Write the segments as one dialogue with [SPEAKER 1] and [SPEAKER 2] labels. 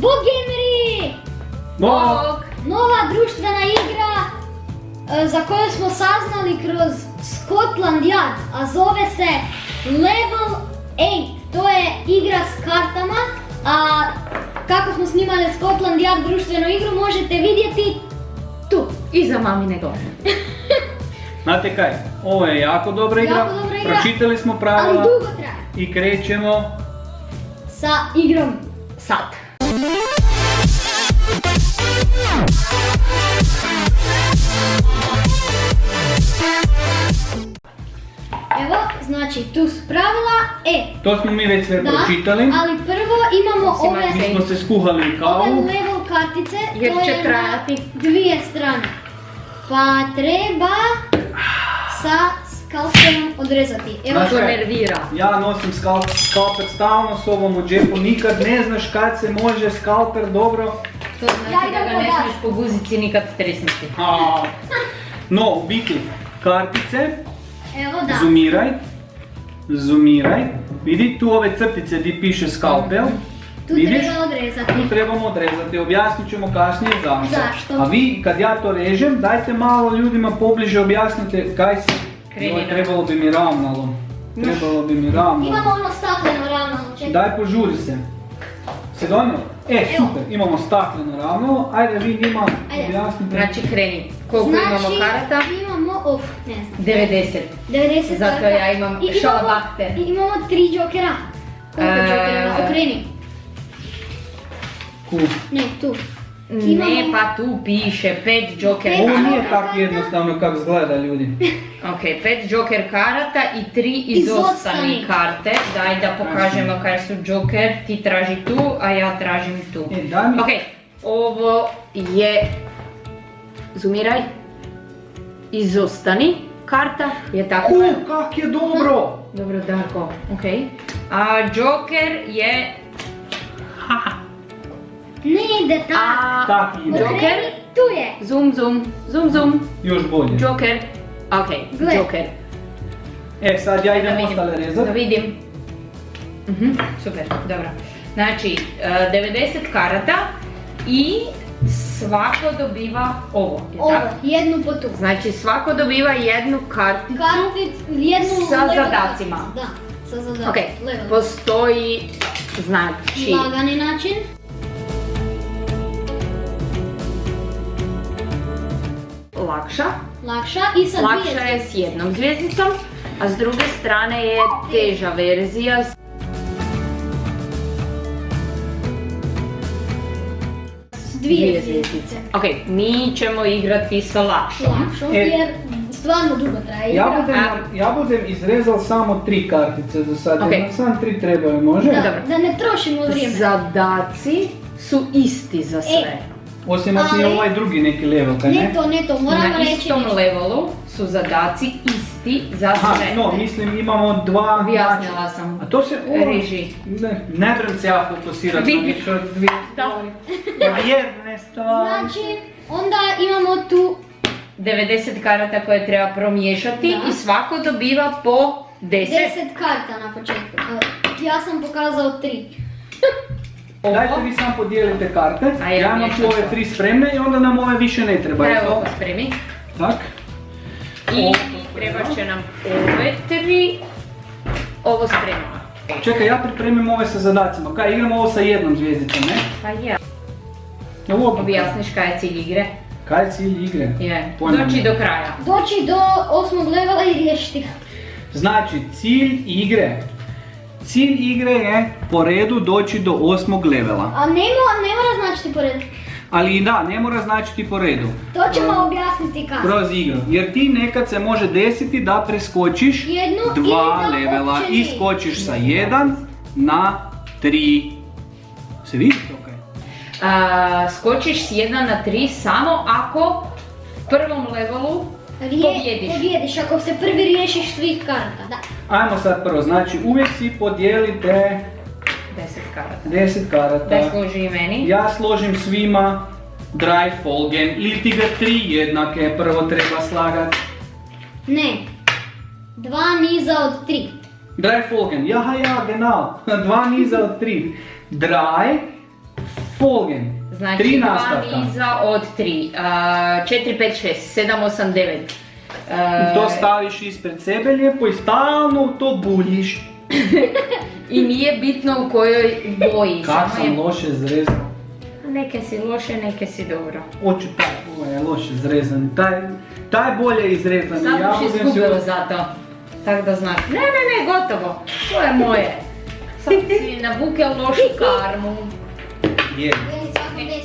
[SPEAKER 1] Bog gameri!
[SPEAKER 2] Bog!
[SPEAKER 1] Nova društvena igra za koju smo saznali kroz Scotland Yard, a zove se Level 8. To je igra s kartama, a kako smo snimali Scotland Yard društvenu igru možete vidjeti tu.
[SPEAKER 3] Iza mamine glave.
[SPEAKER 2] Znate kaj, ovo je jako dobra igra,
[SPEAKER 1] Jako dobra igra,
[SPEAKER 2] pročitali smo
[SPEAKER 1] Ali
[SPEAKER 2] pravila
[SPEAKER 1] dugo traje.
[SPEAKER 2] i krećemo.
[SPEAKER 1] Sa igrom.
[SPEAKER 3] Sad.
[SPEAKER 1] Evo, znači tu su pravila.
[SPEAKER 2] To smo mi već sve
[SPEAKER 1] Da,
[SPEAKER 2] pročitali.
[SPEAKER 1] ali prvo imamo
[SPEAKER 3] Mislim,
[SPEAKER 1] ove
[SPEAKER 2] Mi smo se skuhali u
[SPEAKER 1] Ove
[SPEAKER 2] kavu.
[SPEAKER 1] level kartice,
[SPEAKER 3] Jer
[SPEAKER 1] to
[SPEAKER 3] će
[SPEAKER 1] je
[SPEAKER 3] trajati.
[SPEAKER 1] na dvije strane. Pa treba sa skalpelom odrezati. Evo,
[SPEAKER 2] Znaš
[SPEAKER 3] To
[SPEAKER 2] kaj?
[SPEAKER 3] nervira.
[SPEAKER 2] Ja nosim skalper stalno s ovom u džepu, nikad ne znaš kad se može skalper dobro.
[SPEAKER 3] To znači
[SPEAKER 1] Ja
[SPEAKER 3] da
[SPEAKER 1] idem
[SPEAKER 3] ga
[SPEAKER 1] kod
[SPEAKER 3] ne
[SPEAKER 1] vas.
[SPEAKER 3] smiješ po guzici nikad tresniti.
[SPEAKER 2] No, u biti, kartice,
[SPEAKER 1] evo da.
[SPEAKER 2] zoomiraj. Vidi tu ove crtice gdje piše skalpel.
[SPEAKER 1] Tu
[SPEAKER 2] Vidiš?
[SPEAKER 1] treba odrezati.
[SPEAKER 2] Tu trebamo odrezati, objasnit ćemo kasnije zašto.
[SPEAKER 1] Zašto?
[SPEAKER 2] A vi kad ja to režem, dajte malo ljudima pobliže objasnite kaj se...
[SPEAKER 3] Kreni
[SPEAKER 2] Joj,
[SPEAKER 3] nam.
[SPEAKER 2] trebalo bi mi ravnalo. Trebalo bi mi ravnalo.
[SPEAKER 1] Imamo ono stakleno ravnalo, čekaj.
[SPEAKER 2] Daj požuri se. Se donio?
[SPEAKER 1] Evo.
[SPEAKER 2] Super, imamo stakleno ravnalo, ajde vi njima
[SPEAKER 1] Ajde.
[SPEAKER 2] objasnite.
[SPEAKER 3] Znači kreni. Koliko imamo karata?
[SPEAKER 1] Imamo, ne znam.
[SPEAKER 3] 90.
[SPEAKER 1] 90
[SPEAKER 3] Zato
[SPEAKER 1] karata.
[SPEAKER 3] ja imam
[SPEAKER 1] I
[SPEAKER 3] šalabahter.
[SPEAKER 1] I imamo 3 džokera. Koliko džokera? Okreni.
[SPEAKER 2] Ku.
[SPEAKER 1] Ne, tu.
[SPEAKER 3] Ne,
[SPEAKER 1] Imamo-
[SPEAKER 3] pa tu piše 5 joker
[SPEAKER 1] Pet
[SPEAKER 2] Ovo nije
[SPEAKER 3] karata.
[SPEAKER 2] tako jednostavno kako izgleda ljudi.
[SPEAKER 3] Ok, 5 joker karata i 3 izostani
[SPEAKER 1] Izostani.
[SPEAKER 3] karte. Daj da pokažemo kaj su joker. Ti traži tu, a ja tražim tu.
[SPEAKER 2] Daj mi.
[SPEAKER 3] Ok, ovo je... Zoomiraj. Izostani karta. Je tako?
[SPEAKER 2] Kak je dobro!
[SPEAKER 3] Dobro, Darko. Ok. A joker je...
[SPEAKER 1] Ne ide tako.
[SPEAKER 3] A...
[SPEAKER 2] Tak ide.
[SPEAKER 3] Joker?
[SPEAKER 1] Okreni, tu je.
[SPEAKER 3] Zoom, zoom, zoom, zoom.
[SPEAKER 2] Još bolje.
[SPEAKER 3] Joker. Ok,
[SPEAKER 1] Gle.
[SPEAKER 3] joker.
[SPEAKER 2] Sad ja
[SPEAKER 3] Da
[SPEAKER 2] idem
[SPEAKER 3] vidim.
[SPEAKER 2] ostale rezat.
[SPEAKER 3] Da vidim. Super, dobro. Znači, 90 karata i svako dobiva ovo. Je
[SPEAKER 1] Ovo,
[SPEAKER 3] tako?
[SPEAKER 1] jednu po tu.
[SPEAKER 3] Znači, svako dobiva jednu karticu.
[SPEAKER 1] Jednu
[SPEAKER 3] Sa
[SPEAKER 1] level
[SPEAKER 3] zadacima.
[SPEAKER 1] karticu, Da, sa zadacima.
[SPEAKER 3] Ok,
[SPEAKER 1] Level.
[SPEAKER 3] postoji, znači,
[SPEAKER 1] Lagani način.
[SPEAKER 3] lakša.
[SPEAKER 1] Lakša i sa
[SPEAKER 3] Lakša
[SPEAKER 1] dvije
[SPEAKER 3] je s jednom zvjezdicom, a s druge strane je teža verzija.
[SPEAKER 1] s dvije zvjezdice.
[SPEAKER 3] Ok, mi ćemo igrati sa lakšom.
[SPEAKER 1] Lakšom,
[SPEAKER 2] E.
[SPEAKER 1] jer stvarno dugo traje igra.
[SPEAKER 2] Ja budem izrezal samo 3 kartice za sad,
[SPEAKER 3] Ok.
[SPEAKER 2] jer nam sam 3 trebaju, može?
[SPEAKER 1] Da,
[SPEAKER 3] Dobro.
[SPEAKER 1] da ne trošimo vrijeme.
[SPEAKER 3] Zadaci su isti za sve.
[SPEAKER 2] Osim ako je
[SPEAKER 1] Ali-
[SPEAKER 2] ovaj drugi neki level, kaj ne?
[SPEAKER 1] Ne to, moramo
[SPEAKER 3] Na
[SPEAKER 1] reći
[SPEAKER 3] istom
[SPEAKER 1] nešto.
[SPEAKER 3] levelu su zadaci isti za
[SPEAKER 2] Aha,
[SPEAKER 3] sve.
[SPEAKER 2] no, mislim imamo 2...
[SPEAKER 3] Objasnila sam.
[SPEAKER 2] A to se...
[SPEAKER 3] Reži.
[SPEAKER 2] Ne trebam se ja fokusirati na
[SPEAKER 3] Vidiš.
[SPEAKER 2] više od 2 stvari. Jedne stvari.
[SPEAKER 1] Znači, onda imamo tu
[SPEAKER 3] 90 karata koje treba promiješati
[SPEAKER 1] Da.
[SPEAKER 3] i svako dobiva po 10.
[SPEAKER 1] 10 karta na početku. Ja sam pokazao 3.
[SPEAKER 2] Dajte vi sam podijelite karte,
[SPEAKER 3] A ja
[SPEAKER 2] ja imam
[SPEAKER 3] miješam
[SPEAKER 2] tu ove
[SPEAKER 3] to.
[SPEAKER 2] 3 spremne i onda nam ove više ne trebaju.
[SPEAKER 3] Evo ovo spremi.
[SPEAKER 2] Tak.
[SPEAKER 3] I
[SPEAKER 2] Ovo.
[SPEAKER 3] treba će nam ove 3. Ovo spremimo.
[SPEAKER 2] Čekaj, ja pripremim ove sa zadacima. Kaj, igramo ovo sa jednom zvjezdicom, ne?
[SPEAKER 3] Pa ja.
[SPEAKER 2] Ovo
[SPEAKER 3] Objasniš kaj je cilj igre?
[SPEAKER 2] Kaj je cilj igre?
[SPEAKER 3] Je.
[SPEAKER 2] Pojma
[SPEAKER 3] Doći
[SPEAKER 2] ne.
[SPEAKER 3] do kraja.
[SPEAKER 1] Doći do 8. levela i riješiti ga.
[SPEAKER 2] Znači, cilj igre je po redu doći do 8. levela.
[SPEAKER 1] A ne mora značiti po redu.
[SPEAKER 2] Ali i da, ne mora značiti po redu.
[SPEAKER 1] To ćemo objasniti kasnije.
[SPEAKER 2] Kroz igru. Jer ti nekad se može desiti da preskočiš
[SPEAKER 1] Jednu
[SPEAKER 2] 2
[SPEAKER 1] ili da
[SPEAKER 2] levela
[SPEAKER 1] uopće
[SPEAKER 2] i
[SPEAKER 1] ne.
[SPEAKER 2] skočiš sa 1 na 3. Se vidi to kaj?
[SPEAKER 3] Skočiš s 1 na 3 samo ako v prvom levelu pobjediš.
[SPEAKER 1] Pobjediš ako se prvi riješiš svih karata. Da.
[SPEAKER 2] Ajmo sad prvo, znači uvijek si podijelite
[SPEAKER 3] 10 karata.
[SPEAKER 2] 10 karata.
[SPEAKER 3] Daj složi i meni.
[SPEAKER 2] Ja složim svima dry folgen ili ti ga 3 jednake prvo treba slagat.
[SPEAKER 1] Ne. 2 niza od 3.
[SPEAKER 2] Dry folgen, ja, genau. 2 niza od 3. Dry Folgen.
[SPEAKER 3] Znači
[SPEAKER 2] 3
[SPEAKER 3] dva
[SPEAKER 2] nastavka.
[SPEAKER 3] niza od 3. 4, 5, 6, 7, 8, 9.
[SPEAKER 2] To staviš ispred sebe lijepo i stalno to buljiš.
[SPEAKER 3] I nije bitno u kojoj boji.
[SPEAKER 2] Kak
[SPEAKER 3] samo
[SPEAKER 2] sam loše zrezao.
[SPEAKER 3] Neke si loše, neke si dobro.
[SPEAKER 2] Hoću taj, ovaj je loše zrezan. Taj bolje izrezan.
[SPEAKER 3] Sad
[SPEAKER 2] Ja
[SPEAKER 3] boš
[SPEAKER 2] budem
[SPEAKER 3] izgubila zato. Tako da znaš. Ne, gotovo. To je moje. Sad si navuke lošu karmu.
[SPEAKER 2] Je.
[SPEAKER 1] Meni svako 10.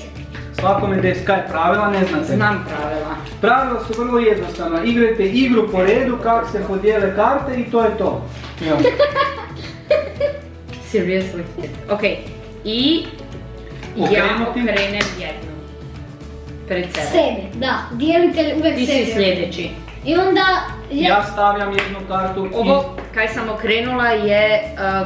[SPEAKER 2] Svakome 10. Kaj je pravila, ne znate.
[SPEAKER 3] Znam pravila.
[SPEAKER 2] Pravila su vrlo jednostavna. Igrajte igru po redu, kako se podijele karte i to je to. Evo.
[SPEAKER 3] Seriously. Ok. I ja
[SPEAKER 2] Okrenuti.
[SPEAKER 3] okrenem jednu. Pred sebe.
[SPEAKER 1] Sebe, da. Dijelite uvek
[SPEAKER 3] Ti
[SPEAKER 1] sebe.
[SPEAKER 3] si sljedeći.
[SPEAKER 1] I onda
[SPEAKER 2] Ja stavljam jednu kartu
[SPEAKER 3] Ovo, kaj sam okrenula, je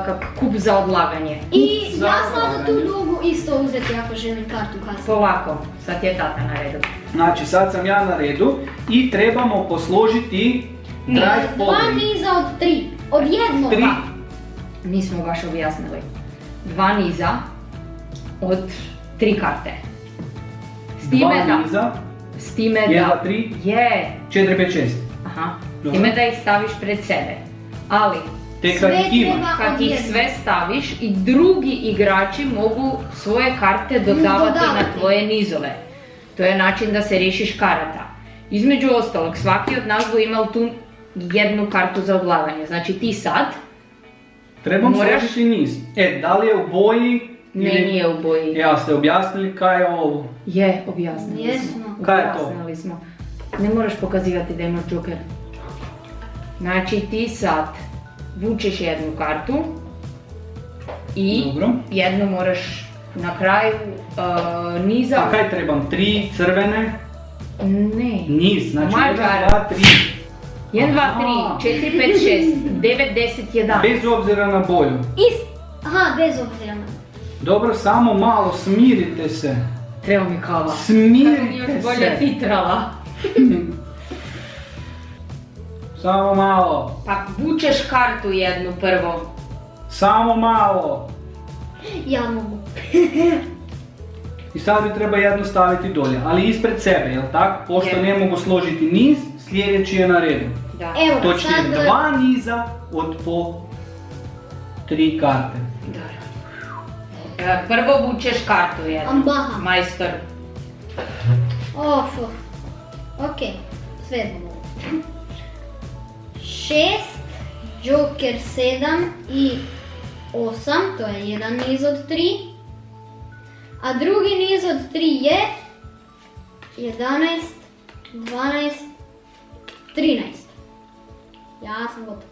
[SPEAKER 3] kak kup za odlaganje.
[SPEAKER 1] I
[SPEAKER 2] Za
[SPEAKER 1] ja sam tu
[SPEAKER 2] odlaganje.
[SPEAKER 1] mogu isto uzeti ako želim kartu kasnije.
[SPEAKER 3] Polako, sad je tata na redu.
[SPEAKER 2] Znači sad sam ja na redu i trebamo posložiti dry
[SPEAKER 1] Dva
[SPEAKER 2] folding.
[SPEAKER 1] niza od 3. Od jednog.
[SPEAKER 2] 3.
[SPEAKER 3] Nismo baš objasnili. Dva niza od 3 karte. S time
[SPEAKER 2] Dva
[SPEAKER 3] da...
[SPEAKER 2] niza.
[SPEAKER 3] S time
[SPEAKER 2] 1,
[SPEAKER 3] da...
[SPEAKER 2] 2, 3,
[SPEAKER 3] Je.
[SPEAKER 2] 4, 5, 6.
[SPEAKER 3] Aha. S
[SPEAKER 2] Dobro.
[SPEAKER 3] time da ih staviš pred sebe. Ali,
[SPEAKER 2] Tek kad
[SPEAKER 1] Sve
[SPEAKER 2] ih ima.
[SPEAKER 1] treba
[SPEAKER 3] kad
[SPEAKER 1] od
[SPEAKER 3] ih
[SPEAKER 1] jednog.
[SPEAKER 3] sve staviš i drugi igrači mogu svoje karte dodavati na
[SPEAKER 1] Dodavati.
[SPEAKER 3] tvoje nizove. To je način da se riješiš karata. Između ostalog, svaki od nas bu imao tu jednu kartu za odlaganje. Znači ti sad,
[SPEAKER 2] Trebam
[SPEAKER 3] Moraš-
[SPEAKER 2] složiti niz. Da li je u boji?
[SPEAKER 3] ne
[SPEAKER 2] ili-
[SPEAKER 3] nije u boji.
[SPEAKER 2] Ja ste objasnili kaj je ovo.
[SPEAKER 3] Je, objasnili
[SPEAKER 1] Jesmo.
[SPEAKER 3] smo.
[SPEAKER 2] Kaj je to?
[SPEAKER 3] Objasnili smo. Ne moraš pokazivati da imaš džoker. Znači ti sad vučeš jednu kartu i
[SPEAKER 2] Dobro.
[SPEAKER 3] jednu moraš na kraju niza...
[SPEAKER 2] A kaj trebam? 3 crvene?
[SPEAKER 3] Ne.
[SPEAKER 2] Niz. Znači 1,
[SPEAKER 3] Mađara.
[SPEAKER 2] 2, 3.
[SPEAKER 3] 1, 2,
[SPEAKER 2] Aha.
[SPEAKER 3] 3, 4, 5, 6, 9, 10, 11.
[SPEAKER 2] Bez obzira na boju.
[SPEAKER 1] Aha, bez obzira na.
[SPEAKER 2] Dobro, samo malo smirite se.
[SPEAKER 3] Treba mi kava. Kako mi
[SPEAKER 2] Smirite
[SPEAKER 3] još bolje
[SPEAKER 2] se.
[SPEAKER 3] titrala.
[SPEAKER 2] Samo malo.
[SPEAKER 3] Pa vučeš kartu jednu prvo.
[SPEAKER 2] Samo malo.
[SPEAKER 1] Ja mogu.
[SPEAKER 2] I sad mi treba jednu staviti dolje, ali ispred sebe, jel tako? Pošto
[SPEAKER 3] Je.
[SPEAKER 2] ne mogu složiti niz, sljedeći je na redu.
[SPEAKER 3] Da.
[SPEAKER 1] Evo,
[SPEAKER 2] Točnije
[SPEAKER 1] sad...
[SPEAKER 2] 2 niza od po 3 karte.
[SPEAKER 3] Dobro. Prvo vučeš kartu jednu.
[SPEAKER 1] Ambaha.
[SPEAKER 3] Majstor.
[SPEAKER 1] Of. Ok, sve jedno mogu. 6, Joker 7 i 8, to je jedan niz od 3. A drugi niz od 3 je 11, 12, 13. Ja sam gotov.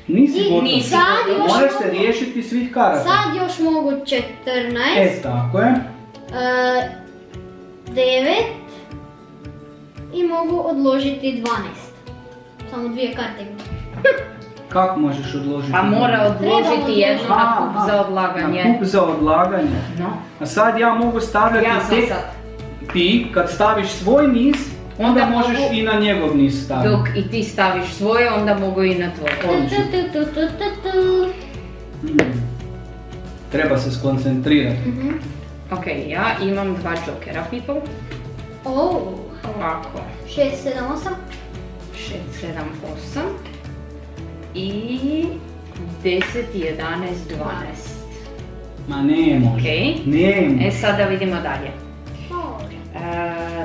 [SPEAKER 2] Nisi
[SPEAKER 1] I
[SPEAKER 2] gotov.
[SPEAKER 3] nisi
[SPEAKER 1] sad
[SPEAKER 3] gotov.
[SPEAKER 1] još
[SPEAKER 2] Moraš se
[SPEAKER 1] mogu-
[SPEAKER 2] riješiti svih karata.
[SPEAKER 1] Sad još mogu 14,
[SPEAKER 2] Tako je.
[SPEAKER 1] 9 i mogu odložiti 12. Samo dvije karte imam.
[SPEAKER 2] Kako možeš odložiti?
[SPEAKER 3] Pa mora odložiti
[SPEAKER 1] Treba
[SPEAKER 3] jednu na kup
[SPEAKER 2] Aha,
[SPEAKER 3] za odlaganje.
[SPEAKER 2] Na kup za odlaganje.
[SPEAKER 3] No.
[SPEAKER 2] A sad ja mogu stavljati
[SPEAKER 3] Ja sam
[SPEAKER 2] tek
[SPEAKER 3] sad.
[SPEAKER 2] ti, kad staviš svoj niz, onda
[SPEAKER 3] Onda
[SPEAKER 2] možeš
[SPEAKER 3] mogu-
[SPEAKER 2] i na njegov niz staviti.
[SPEAKER 3] Dok i ti staviš svoje, onda mogu i na tvoj.
[SPEAKER 2] Odlično. Treba se skoncentrirati.
[SPEAKER 3] Ok, ja imam 2 jokera, people.
[SPEAKER 1] Oh,
[SPEAKER 3] Ovako.
[SPEAKER 1] 6, 7, 8.
[SPEAKER 3] 6, 7, 8. I 10, 11, 12.
[SPEAKER 2] Ma ne može.
[SPEAKER 3] Ok.
[SPEAKER 2] Ne može.
[SPEAKER 3] E sada vidimo dalje.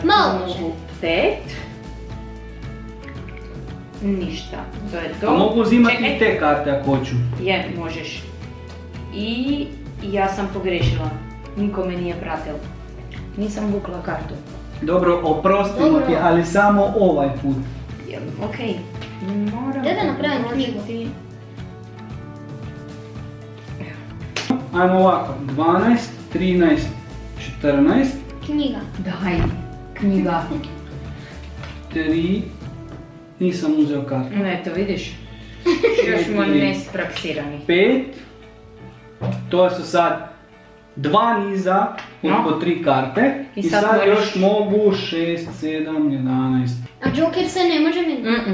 [SPEAKER 1] Malo
[SPEAKER 3] Tu
[SPEAKER 1] može.
[SPEAKER 3] mogu 5. Ništa, to je to.
[SPEAKER 2] A mogu uzimati
[SPEAKER 3] Čekaj.
[SPEAKER 2] i te karte ako hoću.
[SPEAKER 3] Je, možeš. I ja sam pogrešila. Niko me nije pratil. Nisam vukla kartu.
[SPEAKER 2] Dobro, oprostimo
[SPEAKER 1] Dobro.
[SPEAKER 2] ti, ali samo ovaj put.
[SPEAKER 3] Ok. Moram
[SPEAKER 1] Daj da napravim
[SPEAKER 3] odložiti.
[SPEAKER 1] knjigu.
[SPEAKER 2] Ajmo ovako, 12, 13, 14,
[SPEAKER 1] Knjiga.
[SPEAKER 3] Daj, knjiga.
[SPEAKER 2] 3, nisam uzeo kartu.
[SPEAKER 3] Eto, vidiš. Još smo nespraksirani.
[SPEAKER 2] 5, to su sad 2 niza od
[SPEAKER 3] No.
[SPEAKER 2] po 3 karte.
[SPEAKER 3] I
[SPEAKER 2] I
[SPEAKER 3] sad
[SPEAKER 2] sad
[SPEAKER 3] moraš-
[SPEAKER 2] još mogu 6, 7, 11.
[SPEAKER 1] A Joker se ne može mijenjati.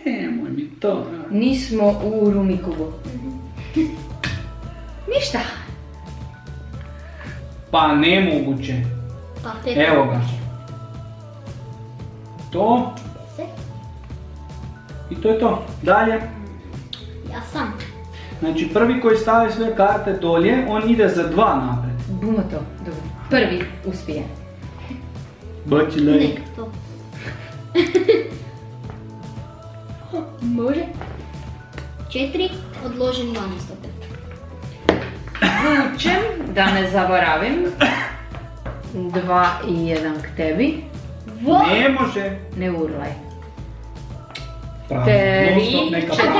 [SPEAKER 2] Nemoj mi to.
[SPEAKER 3] Nismo u Rumikubu. Ništa.
[SPEAKER 2] Pa nemoguće.
[SPEAKER 1] Pa 5.
[SPEAKER 2] Evo ga. To.
[SPEAKER 1] 10.
[SPEAKER 2] I to je to. Dalje.
[SPEAKER 1] Ja sam.
[SPEAKER 2] Znači prvi koji stavi sve karte dolje, on ide za 2 napred.
[SPEAKER 3] Bumo to, dobro. Prvi uspije.
[SPEAKER 2] Baci
[SPEAKER 1] Ne,
[SPEAKER 2] lej.
[SPEAKER 1] to. Može. 4, odložim 12 opet.
[SPEAKER 3] Vučem, da ne zaboravim. 2 i 1 k tebi.
[SPEAKER 2] Ne može.
[SPEAKER 3] Ne urlaj.
[SPEAKER 2] Pravo.
[SPEAKER 3] 3,
[SPEAKER 2] Non-stop
[SPEAKER 3] 14
[SPEAKER 2] neka prava.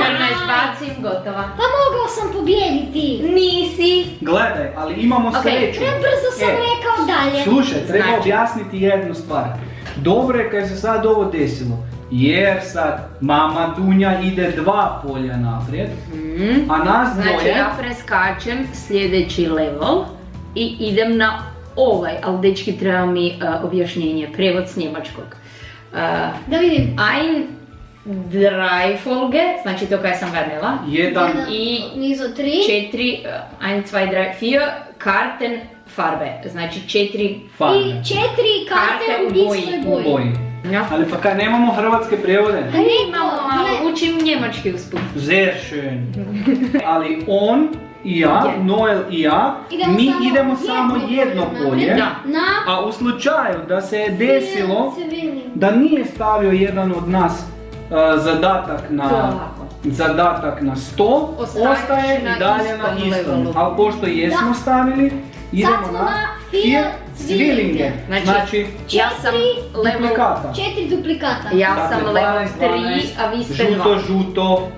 [SPEAKER 3] bacim, gotova.
[SPEAKER 1] Pa mogao sam pobijediti.
[SPEAKER 3] Nisi.
[SPEAKER 2] Gledaj, ali imamo
[SPEAKER 3] Ok,
[SPEAKER 2] sreću.
[SPEAKER 1] Prebrzo sam rekao dalje.
[SPEAKER 2] Slušaj, treba
[SPEAKER 3] Znači.
[SPEAKER 2] objasniti jednu stvar. Dobro je kad se sad ovo desilo, jer sad mama Dunja ide 2 polja naprijed, a nas
[SPEAKER 3] Znači
[SPEAKER 2] dvoje...
[SPEAKER 3] ja preskačem sljedeći level i idem na ovaj, ali dečki treba mi objašnjenje, prijevod s njemačkog.
[SPEAKER 1] Da vidim.
[SPEAKER 3] Ein drei Folge, znači to kaj sam vernila.
[SPEAKER 2] 1,
[SPEAKER 3] I
[SPEAKER 1] nizo 3.
[SPEAKER 3] 4, 1, 2, 3, 4 karten farbe, znači 4
[SPEAKER 1] I
[SPEAKER 2] farbe
[SPEAKER 1] 4 karte u istoj
[SPEAKER 2] u
[SPEAKER 1] boji.
[SPEAKER 2] boji.
[SPEAKER 3] Ja.
[SPEAKER 2] Ali pa kad nemamo hrvatske prijevode?
[SPEAKER 1] Pa ne
[SPEAKER 3] Imamo,
[SPEAKER 1] to,
[SPEAKER 3] malo
[SPEAKER 1] gle.
[SPEAKER 3] učim njemački usput.
[SPEAKER 2] Sehr schön. Ali on i ja,
[SPEAKER 3] Je.
[SPEAKER 2] Noel i ja, mi idemo samo jedno polje.
[SPEAKER 3] Da.
[SPEAKER 1] Na
[SPEAKER 2] A u slučaju da se je desilo
[SPEAKER 1] civilnim.
[SPEAKER 2] da nije stavio jedan od nas zadatak na
[SPEAKER 3] Tako.
[SPEAKER 2] zadatak na 100,
[SPEAKER 3] Ostaješ
[SPEAKER 2] ostaje
[SPEAKER 3] na
[SPEAKER 2] i dalje na
[SPEAKER 3] istom
[SPEAKER 2] istom.
[SPEAKER 3] levelu.
[SPEAKER 2] Ali pošto jesmo stavili, idemo
[SPEAKER 1] smo
[SPEAKER 2] na
[SPEAKER 1] na
[SPEAKER 2] vier
[SPEAKER 1] Zwillinge.
[SPEAKER 2] Zwillinge.
[SPEAKER 3] Znači, ja sam level,
[SPEAKER 2] duplikata.
[SPEAKER 1] 4 duplikata.
[SPEAKER 3] ja
[SPEAKER 2] Dakle,
[SPEAKER 3] sam level
[SPEAKER 2] 12,
[SPEAKER 3] 3, a vi ste 2.
[SPEAKER 2] žuto, žuto.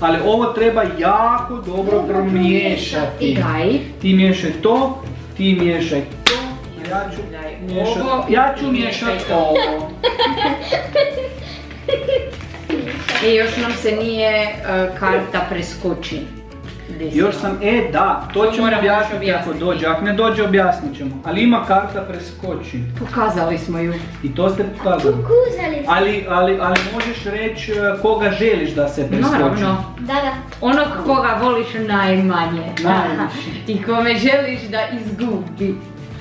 [SPEAKER 2] Ali ovo treba jako dobro promiješati.
[SPEAKER 3] Daj.
[SPEAKER 2] Ti miješaj to, ti miješaj to, a ja ću
[SPEAKER 3] Daj
[SPEAKER 2] miješati,
[SPEAKER 3] ovo
[SPEAKER 2] ja
[SPEAKER 3] i
[SPEAKER 2] ću
[SPEAKER 3] miješaj
[SPEAKER 2] miješati
[SPEAKER 3] to.
[SPEAKER 2] ovo.
[SPEAKER 3] I još nam se nije karta preskoči. desila.
[SPEAKER 2] Još sam, da, to ćemo
[SPEAKER 3] moramo
[SPEAKER 2] objasniti
[SPEAKER 3] još
[SPEAKER 2] ako
[SPEAKER 3] objasniti.
[SPEAKER 2] dođe, ako ne dođe objasnit ćemo. Ali ima karta preskoči
[SPEAKER 3] Pokazali smo ju.
[SPEAKER 2] i to ste pokazali.
[SPEAKER 1] Kukuzali smo.
[SPEAKER 2] Ali možeš reći koga želiš da se preskoči.
[SPEAKER 3] Naravno.
[SPEAKER 1] Da.
[SPEAKER 3] Onog koga voliš najmanje.
[SPEAKER 2] Najviše.
[SPEAKER 3] I kome želiš da izgubi.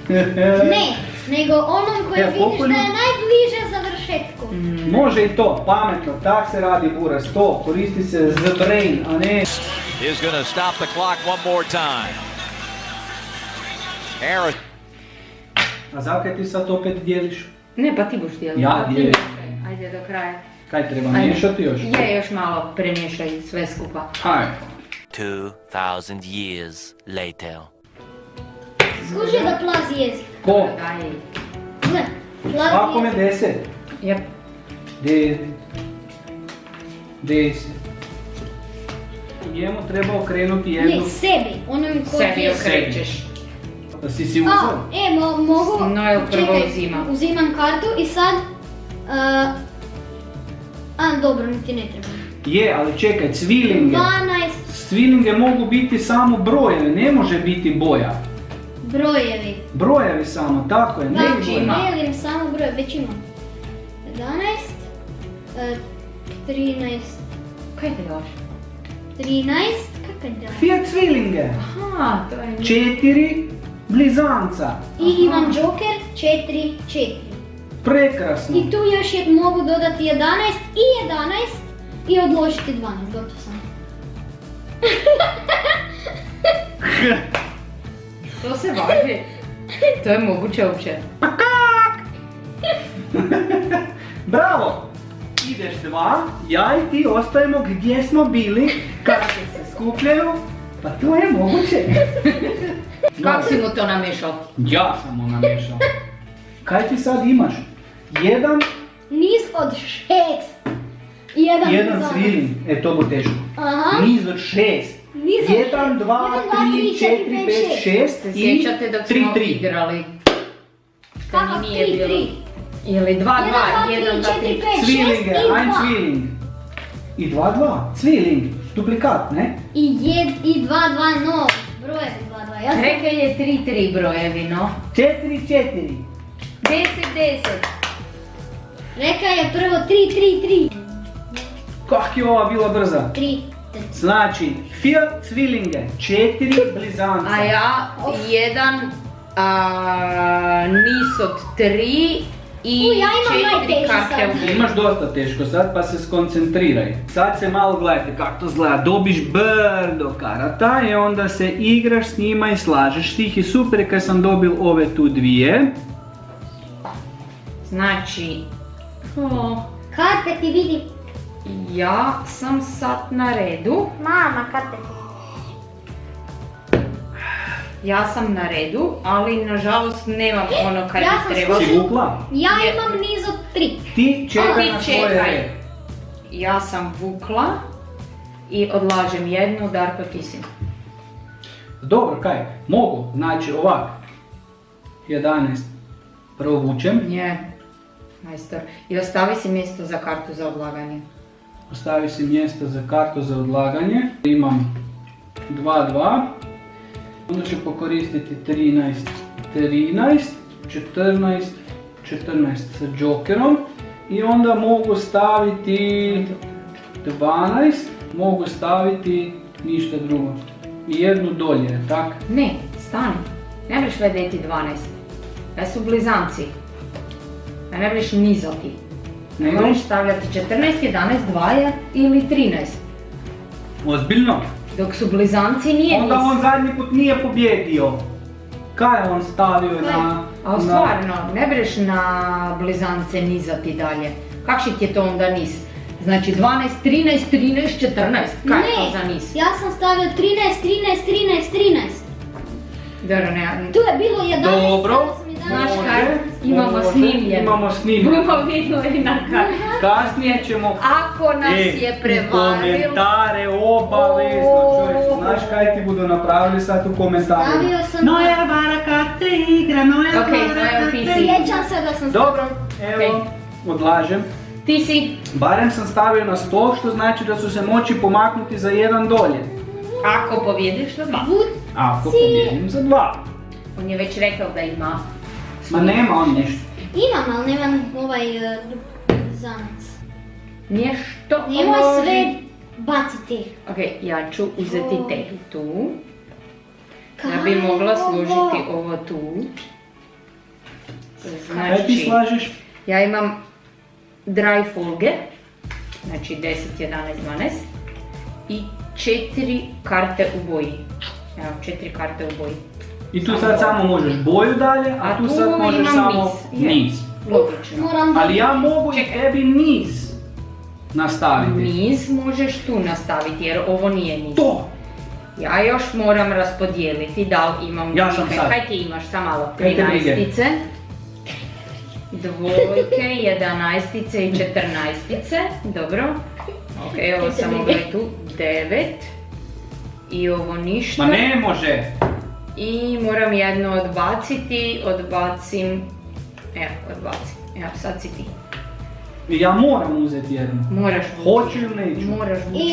[SPEAKER 1] Ne, nego onom koji vidiš
[SPEAKER 2] pokojno.
[SPEAKER 1] da je najbliže završetku.
[SPEAKER 2] Može i to, pametno, tak se radi buras, to koristi se the brain, a ne...
[SPEAKER 4] Is going to stop the clock one more time. Harris.
[SPEAKER 2] A zakaj ti sad opet dijeliš?
[SPEAKER 3] Ne, pa ti boš dijeliti.
[SPEAKER 2] Ja dijelim.
[SPEAKER 3] Ajde do kraja.
[SPEAKER 2] Kaj treba
[SPEAKER 3] Ajde.
[SPEAKER 2] miješati još?
[SPEAKER 3] Je, još malo premješaj sve skupa.
[SPEAKER 2] Hajde.
[SPEAKER 4] 2,000 years later.
[SPEAKER 1] Skuži da plazi jezik.
[SPEAKER 2] Ko?
[SPEAKER 3] Daj.
[SPEAKER 1] Gle, plazi
[SPEAKER 2] Ako me
[SPEAKER 1] jezik.
[SPEAKER 2] 10.
[SPEAKER 3] Jep.
[SPEAKER 2] 9. 10. Njemu treba okrenuti jednu...
[SPEAKER 1] Ne, sebi, onom ko
[SPEAKER 3] Sebi
[SPEAKER 1] ti je...
[SPEAKER 3] okrećeš.
[SPEAKER 2] Da si si uzeo?
[SPEAKER 1] Mogu...
[SPEAKER 3] Noel prvo
[SPEAKER 1] Čekaj,
[SPEAKER 3] uzima.
[SPEAKER 1] uzimam kartu i sad... dobro, niti ne treba.
[SPEAKER 2] Je, ali čekaj, cvilinge.
[SPEAKER 1] 12
[SPEAKER 2] Cvilinge mogu biti samo brojevi, ne može biti boja.
[SPEAKER 1] brojevi.
[SPEAKER 2] Brojevi samo, tako je, ne
[SPEAKER 1] Da,
[SPEAKER 2] boja.
[SPEAKER 3] ima.
[SPEAKER 1] ne vidim samo broj, već imam. 11, 13,
[SPEAKER 3] Kaj te daš?
[SPEAKER 1] 13, kakaj da?
[SPEAKER 2] 4 cvilinge.
[SPEAKER 3] Aha, to je...
[SPEAKER 2] 4 blizanca.
[SPEAKER 1] I imam Joker, 4, 4.
[SPEAKER 2] Prekrasno.
[SPEAKER 1] I tu još mogu dodati 11 i 11 i odložiti 12, gotov sam.
[SPEAKER 3] To se važi. To je moguće uopće.
[SPEAKER 2] Bravo! Ideš 2, ja i ti ostajemo gdje smo bili, kada se skupljaju, pa to je moguće.
[SPEAKER 3] Kako si mu to namješao?
[SPEAKER 2] Ja sam mu namješao. Kaj ti sad imaš?
[SPEAKER 1] Niz od 6. Jedan
[SPEAKER 2] Jedan cvilin, to bu teško.
[SPEAKER 1] Aha.
[SPEAKER 2] Niz od 6.
[SPEAKER 1] Niz od
[SPEAKER 2] 1, 2, 3, 4, 5, 6
[SPEAKER 3] Se
[SPEAKER 2] i
[SPEAKER 3] sjećate dok
[SPEAKER 2] 3,
[SPEAKER 3] smo
[SPEAKER 2] 3.
[SPEAKER 3] igrali?
[SPEAKER 1] Kako
[SPEAKER 3] Kad nije
[SPEAKER 1] 3,
[SPEAKER 3] bilo.
[SPEAKER 1] 3?
[SPEAKER 3] Ili 2, 2, 1, 2, 3.
[SPEAKER 1] 5, 6
[SPEAKER 2] Cvilinge,
[SPEAKER 1] i 2.
[SPEAKER 2] ein cviling. I 2, 2. Cviling, duplikat, ne?
[SPEAKER 1] I 2, 2, no. Brojevi 2, 2. Ja sam...
[SPEAKER 3] Rekaj je 3, 3 brojevi, no.
[SPEAKER 2] 4, 4.
[SPEAKER 3] 10, 10.
[SPEAKER 1] Reka je prvo 3, 3, 3.
[SPEAKER 2] Kak je ova bila brza?
[SPEAKER 1] 3.
[SPEAKER 2] Znači, 4 cvilinge, 4 blizanca.
[SPEAKER 3] A ja 1, niz od 3 i
[SPEAKER 1] Ja imam
[SPEAKER 3] 4
[SPEAKER 1] najteže
[SPEAKER 3] karte
[SPEAKER 1] sad.
[SPEAKER 3] u boji.
[SPEAKER 2] Imaš dosta teško sad, pa se skoncentriraj. Sad se malo gledajte kako to izgleda. Dobiš brdo karata i onda se igraš s njima i slažeš tih. I super je kad sam dobil ove tu dvije.
[SPEAKER 3] Znači,
[SPEAKER 1] Karte ti vidi.
[SPEAKER 3] ja sam sad na redu.
[SPEAKER 1] Mama, karte ti.
[SPEAKER 3] Ja sam na redu, ali nažalost nemam ono kad
[SPEAKER 1] Ja
[SPEAKER 3] bi
[SPEAKER 1] sam
[SPEAKER 3] trebalo.
[SPEAKER 2] Si vukla?
[SPEAKER 1] Ja
[SPEAKER 3] Je.
[SPEAKER 1] imam niz od 3.
[SPEAKER 2] Ti čekaj
[SPEAKER 3] Ti
[SPEAKER 2] na svoj
[SPEAKER 3] čekaj.
[SPEAKER 2] red.
[SPEAKER 3] Ja sam vukla i odlažem jednu, Darko ti si.
[SPEAKER 2] Dobro, kaj? Mogu, znači ovak. 11. Prvo vučem.
[SPEAKER 3] Je, majstor. I ostavi si mjesto za kartu za odlaganje.
[SPEAKER 2] Ostavi si mjesto za kartu za odlaganje. Imam 2-2. Onda ću pokoristiti 13, 14 sa džokerom. I onda mogu staviti 12, mogu staviti ništa drugo. I jednu dolje, tak?
[SPEAKER 3] Ne, stani. Ne budeš vedeti 12. Da su blizanci. Da ne budeš nizati. Ne
[SPEAKER 2] Nego?
[SPEAKER 3] možeš stavljati 14, 11, 2 ili 13.
[SPEAKER 2] Ozbiljno?
[SPEAKER 3] Dok su blizanci nije
[SPEAKER 2] Onda
[SPEAKER 3] niz.
[SPEAKER 2] on zadnji put nije pobjedio. Kaj je on stavio na...
[SPEAKER 3] A stvarno, ne budeš na blizance nizati dalje. Kakši ti je to onda niz? Znači 12, 13, 13, 14. Kaj je to za niz?
[SPEAKER 1] Ja sam stavio 13, 13, 13, 13.
[SPEAKER 3] Dobro, ne.
[SPEAKER 1] Tu je bilo 11.
[SPEAKER 2] Dobro.
[SPEAKER 1] sada sam 11.
[SPEAKER 3] Znaš
[SPEAKER 2] Može,
[SPEAKER 3] kaj? Imamo
[SPEAKER 2] može,
[SPEAKER 3] snimljeno.
[SPEAKER 2] Imamo snimljeno.
[SPEAKER 3] Budemo vidjeli na kartu.
[SPEAKER 2] Kasnije ćemo...
[SPEAKER 3] Ako nas je
[SPEAKER 2] u
[SPEAKER 3] prevarilo...
[SPEAKER 2] komentare obavezno, čovječ, znaš kaj ti budu napravili sad u komentarima?
[SPEAKER 1] Stavio sam...
[SPEAKER 2] Noja Varaka te igra, Noja
[SPEAKER 3] Okej,
[SPEAKER 2] Varaka
[SPEAKER 3] Noja
[SPEAKER 2] te
[SPEAKER 3] upisi.
[SPEAKER 2] igra.
[SPEAKER 1] Sjećam se da sam
[SPEAKER 2] Dobro, evo, odlažem.
[SPEAKER 3] Ti si,
[SPEAKER 2] Barem sam stavio na stol, što znači da su se moći pomaknuti za jedan dolje.
[SPEAKER 3] ako pobjediš na 2.
[SPEAKER 2] Ako
[SPEAKER 1] Si.
[SPEAKER 2] pobjedim za 2.
[SPEAKER 3] On je već rekao da ima.
[SPEAKER 2] Ma nema on ništa.
[SPEAKER 1] Imam, ali nemam ovaj zanac.
[SPEAKER 3] Nešto.
[SPEAKER 1] Nemoj sve baciti.
[SPEAKER 3] Ok, ja ću uzeti
[SPEAKER 1] O.
[SPEAKER 3] te tu.
[SPEAKER 1] Kaj
[SPEAKER 3] Da bi mogla
[SPEAKER 1] je ovo?
[SPEAKER 3] služiti ovo tu.
[SPEAKER 2] Kaj ti
[SPEAKER 3] Znači,
[SPEAKER 2] slažeš?
[SPEAKER 3] ja imam dry folge. Znači 10, 11, 12. I 4 karte u boji. Evo, 4 karte u boji.
[SPEAKER 2] I tu sad samo možeš boju dalje, a
[SPEAKER 3] A
[SPEAKER 2] tu
[SPEAKER 3] tu
[SPEAKER 2] sad možeš
[SPEAKER 3] imam
[SPEAKER 2] samo
[SPEAKER 3] niz. Je.
[SPEAKER 2] niz.
[SPEAKER 3] Logično.
[SPEAKER 1] Moram da...
[SPEAKER 2] Ali ja mogu i
[SPEAKER 3] Čekaj.
[SPEAKER 2] tebi niz nastaviti.
[SPEAKER 3] Niz možeš tu nastaviti jer ovo nije niz.
[SPEAKER 2] To!
[SPEAKER 3] Ja još moram raspodijeliti da li imam
[SPEAKER 2] Ja sam
[SPEAKER 3] dvojke.
[SPEAKER 2] sad.
[SPEAKER 3] Kaj ti imaš, sam malo?
[SPEAKER 2] Kaj te brige.
[SPEAKER 3] 13-tice, dvojke, 11-tice i 14-tice. Dobro. Ok, ovo
[SPEAKER 1] Kaj te
[SPEAKER 3] sam
[SPEAKER 1] brige.
[SPEAKER 3] mogla tu. 9. I ovo ništa.
[SPEAKER 2] Ma ne može!
[SPEAKER 3] I moram jedno odbaciti. Odbacim. Evo, odbacim. Evo, sad si ti.
[SPEAKER 2] Ja moram uzeti jednu.
[SPEAKER 3] Moraš vući.
[SPEAKER 2] Hoću ili neću?
[SPEAKER 3] Moraš vući.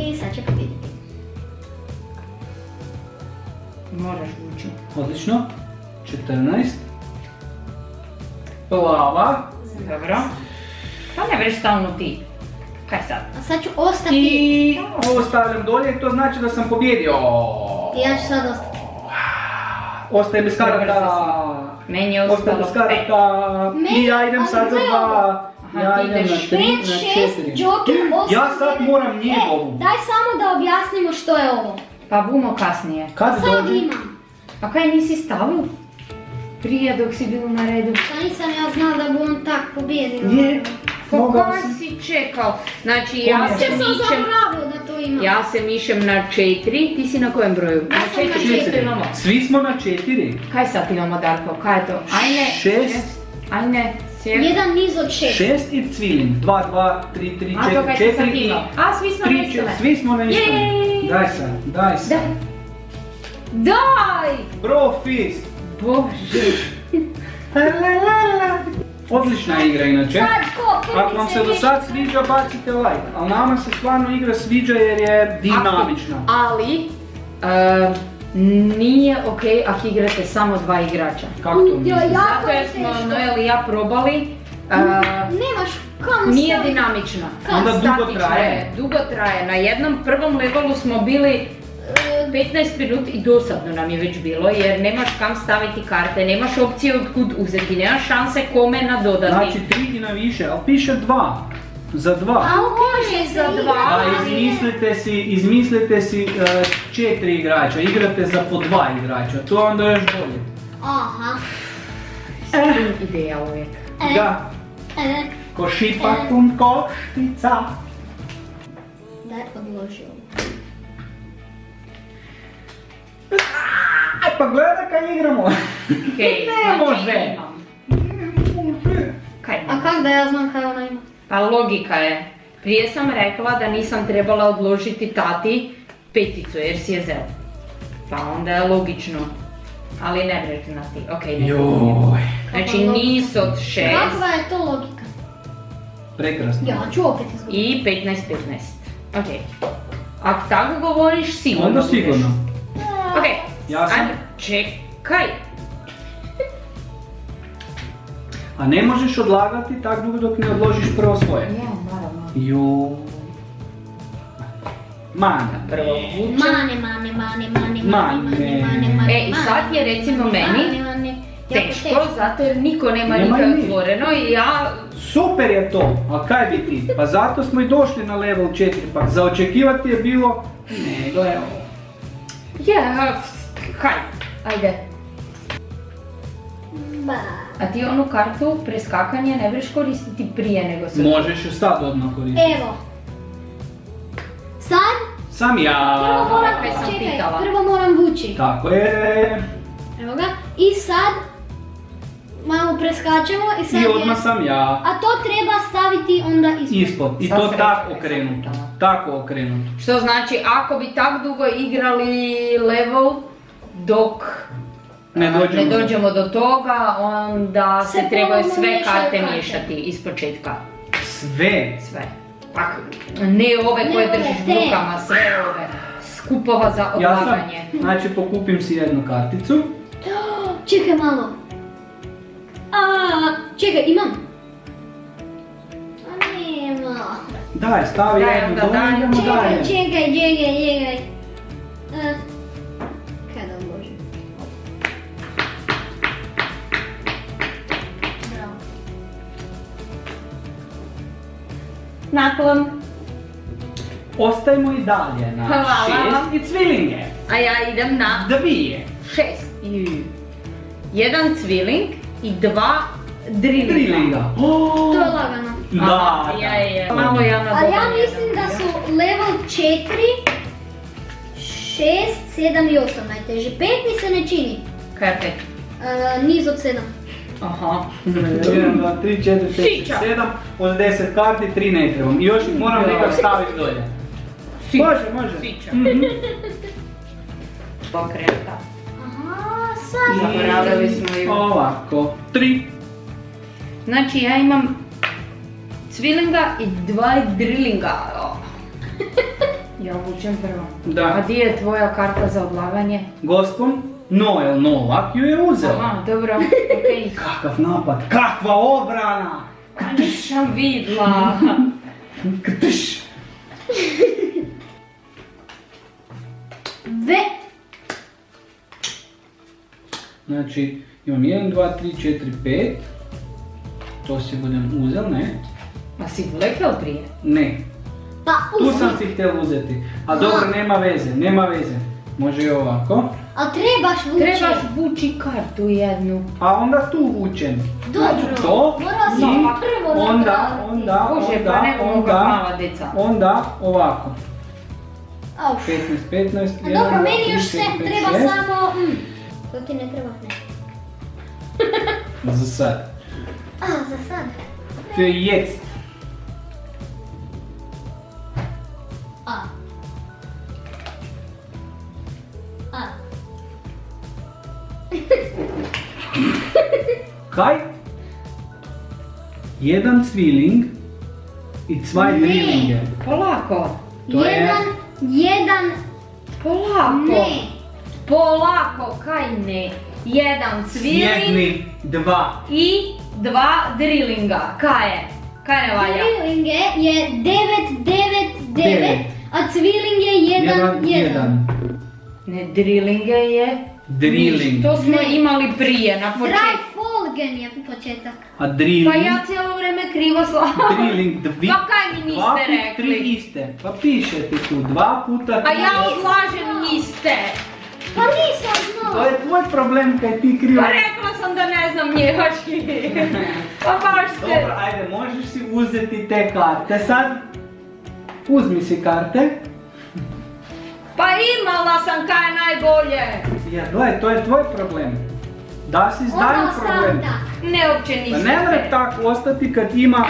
[SPEAKER 1] I sad će pobjediti.
[SPEAKER 3] Moraš vući.
[SPEAKER 2] Odlično. 14. Plava.
[SPEAKER 3] Dobro. Pa ne vreš stalno ti. Kaj sad?
[SPEAKER 1] A sad ću ostati.
[SPEAKER 2] I ovo stavljam dolje i to znači da sam pobjedio.
[SPEAKER 1] I ja ću sad ostati.
[SPEAKER 2] Ostaje bez karata.
[SPEAKER 3] Meni je
[SPEAKER 2] Ostaje
[SPEAKER 3] ostalo
[SPEAKER 2] bez
[SPEAKER 3] 5.
[SPEAKER 2] karata. I ja idem sad za 2.
[SPEAKER 3] Aha,
[SPEAKER 2] Ja
[SPEAKER 3] ti
[SPEAKER 2] idem na
[SPEAKER 3] ideš
[SPEAKER 2] 3,
[SPEAKER 1] 5,
[SPEAKER 2] na
[SPEAKER 1] 6,
[SPEAKER 2] 4.
[SPEAKER 1] Joker, 8,
[SPEAKER 2] Ja sad moram njegovu.
[SPEAKER 1] Daj samo da objasnimo što je ovo.
[SPEAKER 3] Pa bumo kasnije.
[SPEAKER 2] Kad
[SPEAKER 1] Sad
[SPEAKER 2] dođe?
[SPEAKER 1] imam.
[SPEAKER 3] A kaj nisi stavio? Prije dok si bio na redu.
[SPEAKER 1] Pa nisam ja znala da bi on tak pobjedio.
[SPEAKER 2] Je.
[SPEAKER 3] Pa
[SPEAKER 2] Mogao
[SPEAKER 3] kaj
[SPEAKER 2] sam.
[SPEAKER 3] si čekao? Znači ja
[SPEAKER 2] Ja
[SPEAKER 3] se
[SPEAKER 1] Ja sam
[SPEAKER 3] mišem...
[SPEAKER 1] zaboravio da to imam.
[SPEAKER 3] Ja se mišem na 4, ti si na kojem broju? Na
[SPEAKER 1] sam na
[SPEAKER 3] 4,
[SPEAKER 1] četiri.
[SPEAKER 3] imamo.
[SPEAKER 2] Svi smo na 4.
[SPEAKER 3] Kaj sad imamo, Darko? Kaj je to? Ajne,
[SPEAKER 2] 6.
[SPEAKER 3] Ajne, sjek.
[SPEAKER 1] Jedan niz od 6.
[SPEAKER 2] 6 i cvilin. 2, 2, 3, 3,
[SPEAKER 3] A to
[SPEAKER 2] 4,
[SPEAKER 3] kaj si
[SPEAKER 2] 4
[SPEAKER 3] sad
[SPEAKER 2] i...
[SPEAKER 3] imao? A, svi smo na
[SPEAKER 2] 3,
[SPEAKER 3] istome.
[SPEAKER 2] svi smo na istome.
[SPEAKER 3] Jej!
[SPEAKER 2] Daj sad, daj sad.
[SPEAKER 3] Daj. Daj!
[SPEAKER 2] Bro fist.
[SPEAKER 3] Bože.
[SPEAKER 2] Odlična igra inače.
[SPEAKER 1] Sad ko? Prvi
[SPEAKER 2] Ako vam se do
[SPEAKER 1] više.
[SPEAKER 2] sad sviđa, bacite like. Ali nama se stvarno igra sviđa jer je dinamična.
[SPEAKER 3] Ali, nije ok ako igrate samo 2 igrača.
[SPEAKER 2] Kako to
[SPEAKER 1] Ja,
[SPEAKER 2] misliš?
[SPEAKER 1] ja.
[SPEAKER 3] Zato jer smo Noel i ja probali,
[SPEAKER 1] Nemaš kamo
[SPEAKER 3] nije
[SPEAKER 1] staviti.
[SPEAKER 3] dinamična.
[SPEAKER 2] Onda dugo
[SPEAKER 3] Statična
[SPEAKER 2] traje.
[SPEAKER 3] je, dugo traje. Na jednom prvom levelu smo bili 15 minut i dosadno nam je već bilo jer nemaš kam staviti karte, nemaš opcije otkud uzeti, nemaš šanse kome nadodati.
[SPEAKER 2] Znači 3 i na više, ali piše 2. Za 2.
[SPEAKER 1] A može
[SPEAKER 3] za
[SPEAKER 1] se
[SPEAKER 3] 2.
[SPEAKER 2] A izmislite si 4 igrača, igrate za po 2 igrača, to je onda još bolje.
[SPEAKER 1] Aha.
[SPEAKER 3] Ideja uvijek.
[SPEAKER 2] Da, ko šipakun koštica.
[SPEAKER 1] Daj odloži ovo.
[SPEAKER 2] Pa gledaj kaj igramo.
[SPEAKER 3] Okay,
[SPEAKER 2] Ne može.
[SPEAKER 3] Kaj?
[SPEAKER 1] A kak da ja znam kaj ona ima?
[SPEAKER 3] Pa logika je. Prije sam rekla da nisam trebala odložiti tati peticu jer si je zel. Pa onda je logično. Ali ne računati. Ok, ne.
[SPEAKER 2] Joj.
[SPEAKER 3] Znači niz od 6
[SPEAKER 1] Kakva je to logika?
[SPEAKER 2] Prekrasno.
[SPEAKER 1] Ja ću opet izgubiti.
[SPEAKER 3] i 15-15. Ok. Ako tako govoriš, sigurno
[SPEAKER 2] Onda
[SPEAKER 3] budeš.
[SPEAKER 2] sigurno.
[SPEAKER 3] Ok,
[SPEAKER 2] Ja sam-
[SPEAKER 3] ajde, čekaj.
[SPEAKER 2] A ne možeš odlagati tak dugo dok ne odložiš prvo svoje.
[SPEAKER 3] Ja, naravno.
[SPEAKER 2] Joj. Mana.
[SPEAKER 3] Prvo vučem.
[SPEAKER 1] Mane.
[SPEAKER 3] E, i sad je recimo meni teško, zato jer niko nema
[SPEAKER 2] Nema
[SPEAKER 3] nikad
[SPEAKER 2] ni.
[SPEAKER 3] otvoreno i ja...
[SPEAKER 2] Super je to, a kaj bi ti? Pa zato smo i došli na level 4, pa za očekivati je bilo... Ne, gle ovo.
[SPEAKER 3] Haj, ajde. A ti onu kartu preskakanja ne budeš koristiti prije nego se...
[SPEAKER 2] Možeš ju sad odmah koristiti.
[SPEAKER 1] Evo. Sad,
[SPEAKER 2] Sam ja.
[SPEAKER 3] kaj sam pitala.
[SPEAKER 1] prvo moram vući.
[SPEAKER 2] Tako je.
[SPEAKER 1] Evo ga. I sad, malo preskačemo i sad
[SPEAKER 2] I
[SPEAKER 1] je...
[SPEAKER 2] odmah sam ja.
[SPEAKER 1] A to treba staviti onda ispod.
[SPEAKER 2] Ispod. I
[SPEAKER 3] Sa
[SPEAKER 2] to
[SPEAKER 3] srećom
[SPEAKER 2] tako
[SPEAKER 3] je
[SPEAKER 2] okrenuto.
[SPEAKER 3] sam.
[SPEAKER 2] Tako okrenuto.
[SPEAKER 3] Što znači, ako bi tak dugo igrali level dok
[SPEAKER 2] Ne dođemo
[SPEAKER 3] do toga, onda se
[SPEAKER 1] Se
[SPEAKER 3] trebaju
[SPEAKER 1] ponovno
[SPEAKER 3] sve
[SPEAKER 1] miješaju
[SPEAKER 3] karte
[SPEAKER 1] karte.
[SPEAKER 3] miješati ispočetka.
[SPEAKER 2] Sve.
[SPEAKER 3] Sve. Pak, ne ove koje
[SPEAKER 1] Ne ove,
[SPEAKER 3] držiš
[SPEAKER 1] te.
[SPEAKER 3] rukama, sve ove. Skupova za
[SPEAKER 2] Ja sam,
[SPEAKER 3] odlaganje.
[SPEAKER 2] znači pokupim si jednu karticu.
[SPEAKER 1] Čekaj malo. Čekaj, imam. A nema.
[SPEAKER 2] Daj, stavi
[SPEAKER 3] Daj,
[SPEAKER 2] jednu
[SPEAKER 3] onda
[SPEAKER 2] dole,
[SPEAKER 3] daj.
[SPEAKER 2] idemo dalje.
[SPEAKER 1] Čekaj. Kaj da odložim? Bravo.
[SPEAKER 3] Nakon,
[SPEAKER 2] Ostajemo i dalje na
[SPEAKER 3] Hvala.
[SPEAKER 2] 6 i cvilinge.
[SPEAKER 3] a ja idem na
[SPEAKER 2] 2.
[SPEAKER 3] 6. Jedan cviling i 2 drillinga.
[SPEAKER 2] Drillinga.
[SPEAKER 1] To je lagano.
[SPEAKER 2] Da,
[SPEAKER 3] Ja. Malo ja na
[SPEAKER 1] Ali ja mislim da su level 4, 6, 7 i 8 najteži. 5 mi se ne čini.
[SPEAKER 3] Kaj je 5?
[SPEAKER 1] Niz od 7.
[SPEAKER 3] Aha.
[SPEAKER 2] 1, 2, 3, 4, 5,
[SPEAKER 3] Sića.
[SPEAKER 2] 7, od 10 karti 3 ne trebam. I još ih moram nekak staviti dolje. Može.
[SPEAKER 3] Sića.
[SPEAKER 2] Mhm.
[SPEAKER 3] Pokrenuta.
[SPEAKER 1] Aha, sad.
[SPEAKER 3] Zaboravili smo ju.
[SPEAKER 2] Ovako, 3.
[SPEAKER 3] Znači ja imam cvilinga i 2 drillinga. Ja vučem prvo.
[SPEAKER 2] Da.
[SPEAKER 3] A di je tvoja karta za odlaganje?
[SPEAKER 2] Gospon Noel Novak ju je uzeo.
[SPEAKER 3] Aha, dobro, okej.
[SPEAKER 2] Kakav napad, kakva obrana!
[SPEAKER 3] Nisam vidla.
[SPEAKER 2] Ktiš.
[SPEAKER 1] Ve.
[SPEAKER 2] Znači, imam 1, 2, 3, 4, 5. To si budem uzel, ne?
[SPEAKER 3] A si vlekel prije?
[SPEAKER 2] Ne.
[SPEAKER 1] Pa
[SPEAKER 2] Tu
[SPEAKER 1] uzmi.
[SPEAKER 2] sam si htjel uzeti. A dobro, nema veze. Može i ovako.
[SPEAKER 1] A trebaš vući.
[SPEAKER 3] Trebaš vući kartu jednu.
[SPEAKER 2] A onda tu vučem.
[SPEAKER 1] Dobro.
[SPEAKER 2] To
[SPEAKER 1] Morao
[SPEAKER 2] i
[SPEAKER 1] sam prvo napraviti.
[SPEAKER 3] Bože, pa ne mogu mala deca.
[SPEAKER 2] onda ovako.
[SPEAKER 1] Auf.
[SPEAKER 2] 15, 15,
[SPEAKER 1] A
[SPEAKER 2] 1,
[SPEAKER 1] dobro,
[SPEAKER 2] 2,
[SPEAKER 1] meni
[SPEAKER 2] 3,
[SPEAKER 1] još se
[SPEAKER 2] 4, 5,
[SPEAKER 1] treba
[SPEAKER 2] 6.
[SPEAKER 1] samo... To ti ne treba, ne.
[SPEAKER 2] Za sad.
[SPEAKER 1] A, za sad.
[SPEAKER 2] Für jetzt.
[SPEAKER 1] A.
[SPEAKER 2] Kaj? Jedan cviling i 2
[SPEAKER 1] Ne.
[SPEAKER 2] drillinge.
[SPEAKER 3] Polako.
[SPEAKER 2] To je-
[SPEAKER 1] Jedan,
[SPEAKER 3] Polako.
[SPEAKER 1] ne.
[SPEAKER 3] Polako, kaj ne? Jedan cviling
[SPEAKER 2] Jedni, 2.
[SPEAKER 3] i 2 drillinga. Kaj je? Kaj ne valja?
[SPEAKER 1] Drillinge je 9, 9, 9,
[SPEAKER 2] Devet.
[SPEAKER 1] a cviling je 1, 1.
[SPEAKER 3] Ne, drillinge je...
[SPEAKER 2] Drilling.
[SPEAKER 3] To smo imali prije, na početku.
[SPEAKER 1] Dreifolgen je početak.
[SPEAKER 2] A drilling?
[SPEAKER 3] Pa ja cijelo vrijeme krivo slavim.
[SPEAKER 2] Drilling,
[SPEAKER 3] Pa kaj mi niste
[SPEAKER 2] 2
[SPEAKER 3] rekli?
[SPEAKER 2] 3 iste. Pa piše ti tu, 2 puta 3.
[SPEAKER 3] A ja odlažem niste.
[SPEAKER 1] Pa nisam
[SPEAKER 2] To
[SPEAKER 1] znao.
[SPEAKER 2] je tvoj problem kaj ti krivo.
[SPEAKER 3] Pa rekla sam da ne znam njemački. Pa baš ste.
[SPEAKER 2] Dobro, ajde, možeš si uzeti te karte sad. Uzmi si karte.
[SPEAKER 3] Pa imala sam kaj najbolje.
[SPEAKER 2] Ja, gledaj, to je tvoj problem. Da si znaju
[SPEAKER 1] Ono
[SPEAKER 2] problem.
[SPEAKER 1] ostavlja.
[SPEAKER 3] Ne, uopće
[SPEAKER 2] Pa
[SPEAKER 3] nisam.
[SPEAKER 2] ne mora tako ostati kad ima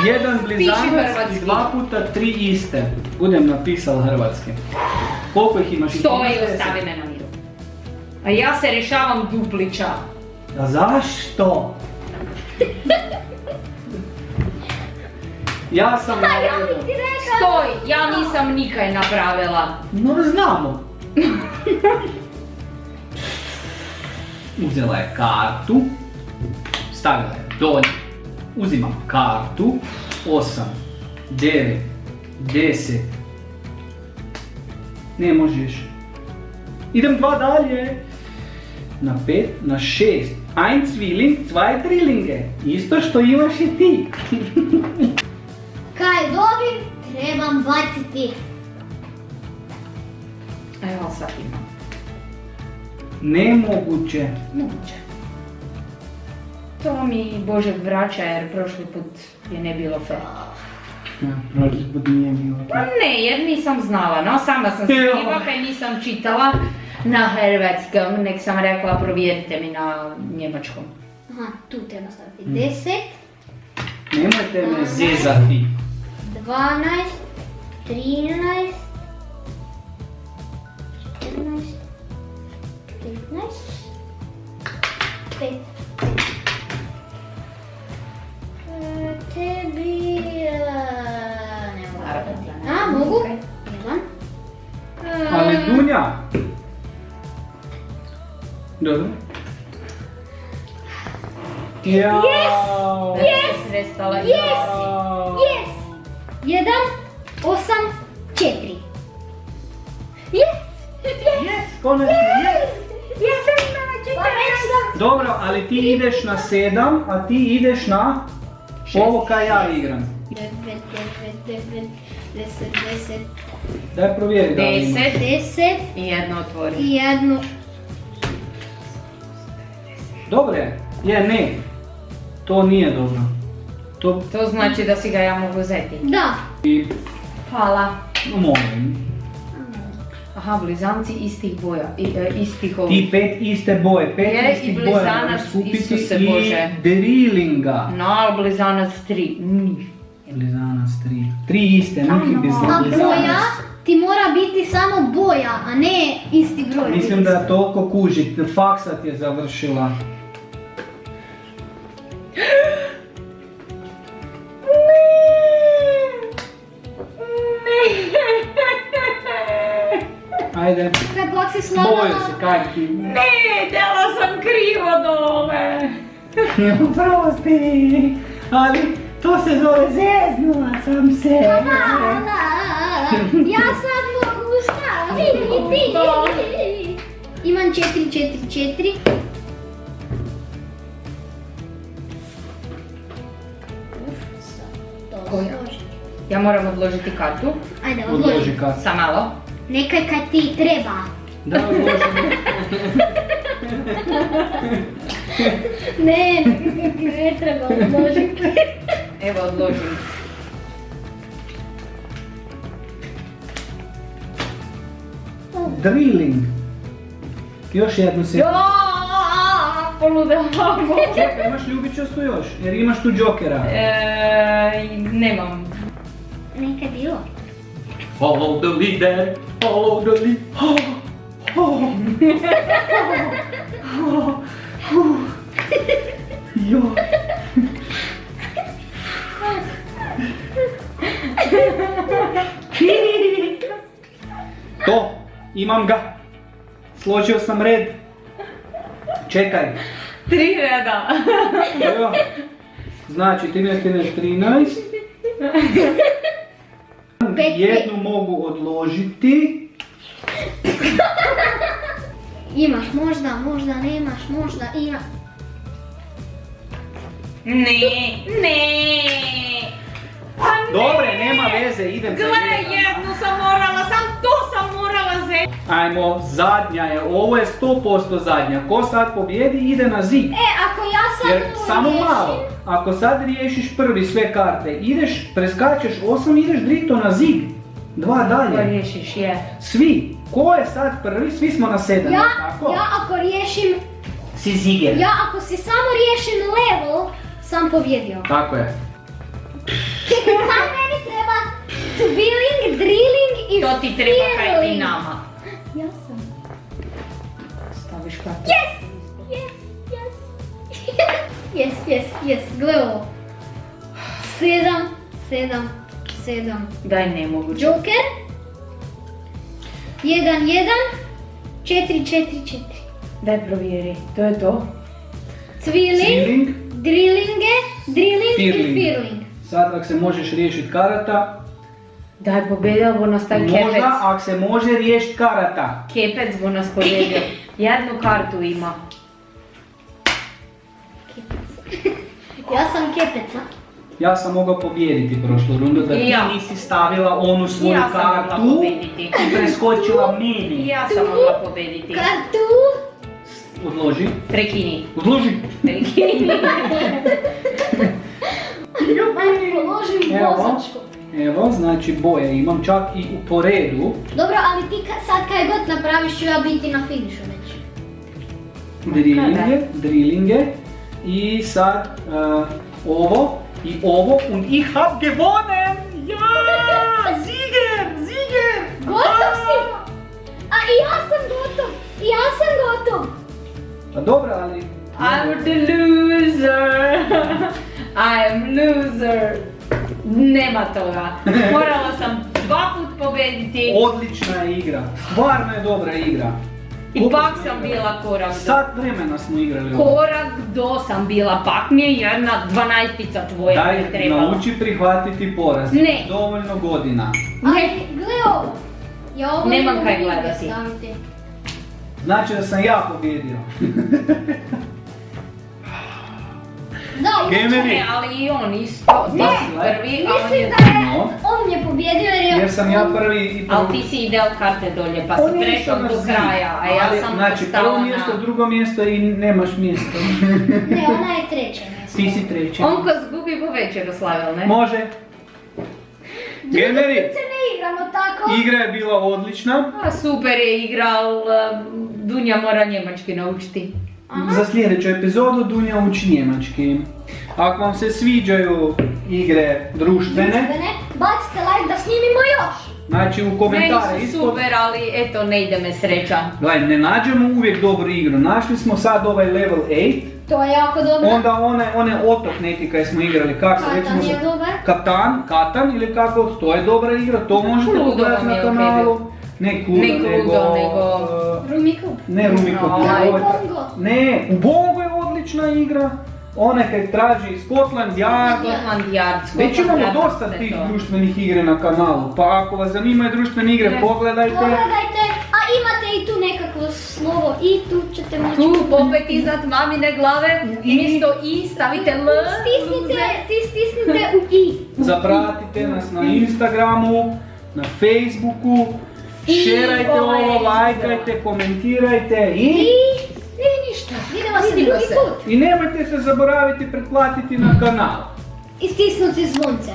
[SPEAKER 2] jedan blizanac
[SPEAKER 3] hrvatski.
[SPEAKER 2] i 2 puta 3 iste. Budem napisal hrvatski. Koliko ih imaš?
[SPEAKER 3] Stoji i ostavi me na miru. A ja se rješavam duplića.
[SPEAKER 2] A zašto? Ja sam naredio.
[SPEAKER 3] Stoj, ja nisam nikaj napravila.
[SPEAKER 2] No znamo. Uzela je kartu, stavila je dolje, uzimam kartu, 8, 9, 10, ne možeš, idem 2 dalje, na 5, na 6, 1 Zwilling, 2 Drillinge, isto što imaš i ti.
[SPEAKER 1] Kaj dobim, trebam baciti.
[SPEAKER 3] Evo sad imam.
[SPEAKER 2] Nemoguće.
[SPEAKER 3] Moguće. To mi Bože vraća jer prošli put je ne bilo fair.
[SPEAKER 2] Prošli put nije bilo.
[SPEAKER 3] Pa ne, jer nisam znala, no sama sam skriva kaj nisam čitala na hrvatskom, nek sam rekla provjerite mi na njemačkom.
[SPEAKER 1] Aha, tu treba staviti 10,
[SPEAKER 2] Nemojte me zezati.
[SPEAKER 1] 12, 13, 14, 15, 5. Tebi... ne mogu. A, mogu? Jedan.
[SPEAKER 2] Ali Dunja. Dobro. Jao.
[SPEAKER 3] Yes! Restala je.
[SPEAKER 1] Yes! 1, 8, 4. Yes!
[SPEAKER 2] Yes, konačno, yes.
[SPEAKER 1] Ja sam imala 14.
[SPEAKER 2] Dobro, ali ti ideš na 7, a ti ideš na ovo kaj ja igram.
[SPEAKER 1] 9, 9, 10, 10,
[SPEAKER 2] Daj provjeri da li imaš.
[SPEAKER 1] 10
[SPEAKER 3] I jedno otvori.
[SPEAKER 1] i jednu.
[SPEAKER 2] Dobro je. Ne. To nije dobro. To
[SPEAKER 3] To znači da si ga ja mogu uzeti.
[SPEAKER 1] Da.
[SPEAKER 2] i
[SPEAKER 3] Hvala.
[SPEAKER 2] molim.
[SPEAKER 3] Aha, blizanci istih boja, istih ovih.
[SPEAKER 2] Ti 5 iste boje, 5
[SPEAKER 3] Je,
[SPEAKER 2] istih
[SPEAKER 3] i
[SPEAKER 2] boja
[SPEAKER 3] blizanac
[SPEAKER 2] moraš skupiti
[SPEAKER 3] Isuse
[SPEAKER 2] i
[SPEAKER 3] Bože.
[SPEAKER 2] Drillinga.
[SPEAKER 3] No, blizanac 3.
[SPEAKER 2] Blizanac 3. 3 iste, neki
[SPEAKER 1] A
[SPEAKER 2] blizanac.
[SPEAKER 1] boja ti mora biti samo boja, a ne isti broj.
[SPEAKER 2] Mislim da toliko kuži, faksa ti je završila. Ajde,
[SPEAKER 1] Kaj bok si
[SPEAKER 2] boju
[SPEAKER 1] slagala?
[SPEAKER 2] se, kaj ti.
[SPEAKER 3] Ne, dala sam krivo dole.
[SPEAKER 2] Prosti, ali to se zove zeznula sam se.
[SPEAKER 1] Ja sad mogu staviti. Imam 4, 4, 4.
[SPEAKER 3] Koja? Ja moram odložiti kartu.
[SPEAKER 1] Ajde,
[SPEAKER 2] Odloži
[SPEAKER 1] odloži.
[SPEAKER 2] kartu.
[SPEAKER 3] Sa malo.
[SPEAKER 1] Nekaj kaj ti treba.
[SPEAKER 2] Da, odloži.
[SPEAKER 1] Ne treba odložiti.
[SPEAKER 3] Evo odložim.
[SPEAKER 2] Drilling. Još jednu se.
[SPEAKER 3] Poludeamo.
[SPEAKER 2] Čekaj, imaš ljubičastu još, jer imaš tu džokera.
[SPEAKER 3] Nemam.
[SPEAKER 1] Nekaj bilo.
[SPEAKER 2] Follow the leader, follow the lead. Jo. To, imam ga. Složio sam red. Čekaj.
[SPEAKER 3] 3 reda.
[SPEAKER 2] Evo. Znači 13, 13, 13. Jednu mogu odložiti.
[SPEAKER 1] Imaš, možda nemaš, možda ima.
[SPEAKER 3] Ne.
[SPEAKER 2] Dobre, nema veze, idem za
[SPEAKER 3] Gle,
[SPEAKER 2] jedan.
[SPEAKER 3] jednu sam morala, to sam morala zeti.
[SPEAKER 2] Ajmo, zadnja je, ovo je 100% zadnja. Ko sad pobjedi ide na zig.
[SPEAKER 1] Ako ja sad
[SPEAKER 2] Jer samo malo, ako sad riješiš prvi sve karte, ideš, preskačeš 8, ideš drito na zig. 2
[SPEAKER 3] Ko
[SPEAKER 2] dalje.
[SPEAKER 3] riješiš, je.
[SPEAKER 2] Svi. Ko je sad prvi? Svi smo na 7, tako?
[SPEAKER 1] Ja ako riješim,
[SPEAKER 2] Si ziger.
[SPEAKER 1] ja ako si samo riješim level, sam pobjedio.
[SPEAKER 2] Tako je.
[SPEAKER 1] Kaj meni treba? Twilling, drilling i
[SPEAKER 3] To ti treba kaj i
[SPEAKER 1] fearling.
[SPEAKER 3] nama.
[SPEAKER 1] Ja sam.
[SPEAKER 3] Staviš kartu.
[SPEAKER 1] Yes, gle ovo. 7.
[SPEAKER 3] Daj, nemoguće.
[SPEAKER 1] Joker. 1, 4.
[SPEAKER 3] Daj provjeri, to je to.
[SPEAKER 1] Twilling,
[SPEAKER 2] Ceiling.
[SPEAKER 1] drilling i
[SPEAKER 2] Fearling.
[SPEAKER 1] fearling.
[SPEAKER 2] Sad ako se možeš riješiti karata,
[SPEAKER 3] Daj, pobjedio bo nas taj kepec.
[SPEAKER 2] možda ako se može riješiti karata.
[SPEAKER 3] Kepec bo nas pobjedio. Jednu kartu ima.
[SPEAKER 1] Ja sam kepeca.
[SPEAKER 2] Ja sam mogao pobijediti prošlu rundu da
[SPEAKER 3] I
[SPEAKER 2] ti
[SPEAKER 3] ja.
[SPEAKER 2] nisi stavila onu svoju
[SPEAKER 3] Ja sam mogla
[SPEAKER 2] kartu
[SPEAKER 3] pobijediti.
[SPEAKER 2] i preskočila
[SPEAKER 3] I
[SPEAKER 2] meni.
[SPEAKER 3] ja sam mogla pobjediti.
[SPEAKER 1] Kartu.
[SPEAKER 2] Odloži.
[SPEAKER 3] Prekini.
[SPEAKER 2] Odloži.
[SPEAKER 3] Prekini.
[SPEAKER 1] Položim
[SPEAKER 2] Evo.
[SPEAKER 1] vozačku.
[SPEAKER 2] Evo, znači boje imam čak i po redu.
[SPEAKER 1] Dobro, ali ti sad kaj god napraviš ću ja biti na finišu već.
[SPEAKER 2] Drillinge. I sad ovo i ovo. Und ich hab gewonnen! Ja! Ziger!
[SPEAKER 1] Gotov si! A i ja sam gotov!
[SPEAKER 2] Pa dobro, ali...
[SPEAKER 3] I'm the loser. I am loser. Nema toga. Morala sam 2 put pobjediti.
[SPEAKER 2] Odlična je igra. Stvarno je dobra igra.
[SPEAKER 3] I pak sam bila korak do.
[SPEAKER 2] Sat vremena smo igrali ovo.
[SPEAKER 3] Korak do sam bila, pak mi je jedna 12-tica tvoja
[SPEAKER 2] Daj,
[SPEAKER 3] je trebala.
[SPEAKER 2] nauči prihvatiti poraz.
[SPEAKER 3] Ne.
[SPEAKER 2] Dovoljno godina.
[SPEAKER 1] Ali gle ovo. Ja ovo
[SPEAKER 3] Nemam
[SPEAKER 1] ne mogu
[SPEAKER 3] kaj
[SPEAKER 1] nigdje
[SPEAKER 3] gledati.
[SPEAKER 1] staviti.
[SPEAKER 2] Znači da sam ja pobjedio.
[SPEAKER 1] Da,
[SPEAKER 2] Gameri.
[SPEAKER 3] Ne, ali i on isto. Ti si prvi, a on
[SPEAKER 1] mislim
[SPEAKER 3] je...
[SPEAKER 1] da je
[SPEAKER 2] No.
[SPEAKER 1] on je pobjedio
[SPEAKER 2] Jer sam ja prvi i
[SPEAKER 3] Ali ti si ideal karte dolje, pa si prešao do kraja, a ja sam
[SPEAKER 2] Znači
[SPEAKER 3] ostala
[SPEAKER 2] prvo
[SPEAKER 3] na...
[SPEAKER 2] mjesto, drugo mjesto i nemaš mjesto.
[SPEAKER 1] Ne, ona je treće mjesto.
[SPEAKER 2] Ti si treći.
[SPEAKER 3] On ko zgubi po večeru slavil, ne?
[SPEAKER 2] Može. Gameri,
[SPEAKER 1] Se ne igramo tako.
[SPEAKER 2] igra je bila odlična.
[SPEAKER 3] A super je igral, Dunja mora njemački naučiti.
[SPEAKER 2] Za sljedeću epizodu Dunja uči njemački. Ako vam se sviđaju igre društvene,
[SPEAKER 1] Bacite like da snimimo još.
[SPEAKER 2] znači u
[SPEAKER 3] Meni
[SPEAKER 2] komentare
[SPEAKER 3] su
[SPEAKER 2] ispod.
[SPEAKER 3] super, ali eto, ne ide me sreća.
[SPEAKER 2] Gledaj, ne nađemo uvijek dobru igru. Našli smo sad ovaj level 8,
[SPEAKER 1] To je jako dobro.
[SPEAKER 2] onda one otok neki kaj smo igrali, kak se
[SPEAKER 1] Katan
[SPEAKER 2] recimo
[SPEAKER 1] je dobar.
[SPEAKER 2] Katan ili kako, to je dobra igra, to možete
[SPEAKER 3] Ludo
[SPEAKER 2] pogledati
[SPEAKER 3] vam
[SPEAKER 2] na
[SPEAKER 3] je
[SPEAKER 2] kanalu. Ne Kludo,
[SPEAKER 3] Ne Kludo, nego-
[SPEAKER 1] Rumiku.
[SPEAKER 2] Ne Rumiko,
[SPEAKER 3] No,
[SPEAKER 2] ovo je-
[SPEAKER 1] Ubongo.
[SPEAKER 2] Ne, Ubongo je odlična igra. Ona kaj traži Scotland Yard.
[SPEAKER 3] Scotland Yard,
[SPEAKER 2] Već imamo
[SPEAKER 3] Scotland Yard,
[SPEAKER 2] dosta
[SPEAKER 3] sve
[SPEAKER 2] tih
[SPEAKER 3] to.
[SPEAKER 2] društvenih igre na kanalu, pa ako vas zanimaju društvene igre, pogledajte.
[SPEAKER 1] Pogledajte, a imate i tu nekakvo slovo i tu ćete moći...
[SPEAKER 3] Tu opet iznad mamine glave, umjesto i stavite L.
[SPEAKER 1] Stisnite u i.
[SPEAKER 2] Zapratite nas na Instagramu, na Facebooku,
[SPEAKER 3] I
[SPEAKER 2] šerajte
[SPEAKER 3] ovaj
[SPEAKER 2] ovo,
[SPEAKER 3] video.
[SPEAKER 2] lajkajte, komentirajte
[SPEAKER 1] I
[SPEAKER 2] i
[SPEAKER 1] ništa. Vidimo se
[SPEAKER 3] Vidimo
[SPEAKER 1] drugi
[SPEAKER 3] se.
[SPEAKER 1] put.
[SPEAKER 2] i nemojte se zaboraviti pretplatiti na kanal.
[SPEAKER 1] I stisnuti zvonce.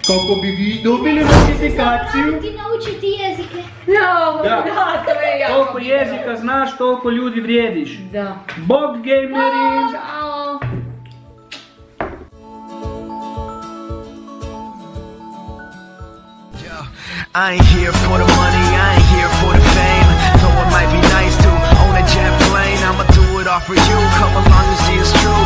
[SPEAKER 2] Kako bi vi dobili notifikaciju.
[SPEAKER 1] Zaboraviti naučiti jezike.
[SPEAKER 3] No,
[SPEAKER 2] Da.
[SPEAKER 3] da, to je jako
[SPEAKER 2] Toliko
[SPEAKER 3] bitno.
[SPEAKER 2] jezika znaš, toliko ljudi vrijediš.
[SPEAKER 3] Da.
[SPEAKER 2] Bog gameri!
[SPEAKER 3] Ćao.
[SPEAKER 5] I ain't here for the money, I ain't here for the fame. Though it might be nice to own a jet plane, I'ma do it all for you. Come along and see it's true.